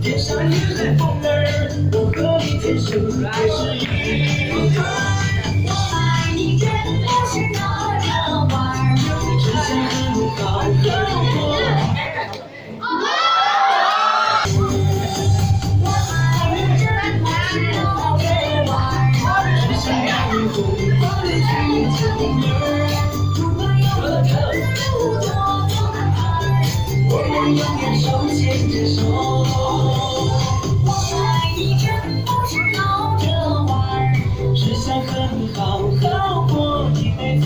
天上一对风儿，我和你天生就是一对。我爱你真的是那个玩儿，只想和你好好过。我爱你真的是那个玩儿，只想让你疯狂的去亲儿。不管有多长路，多多难坎，我们永远手牵着手。只想和你好好过一辈子，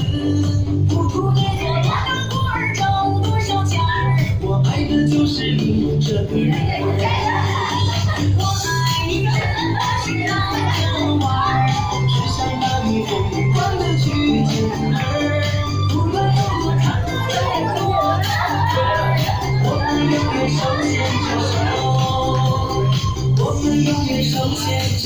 不图结果，我让多儿挣多少钱儿，我爱的就是你这个人。我爱你真的是那个玩儿，只想把你疯狂的去亲儿，不管有多长有多难，我们永远手牵着手，我们永远手牵着。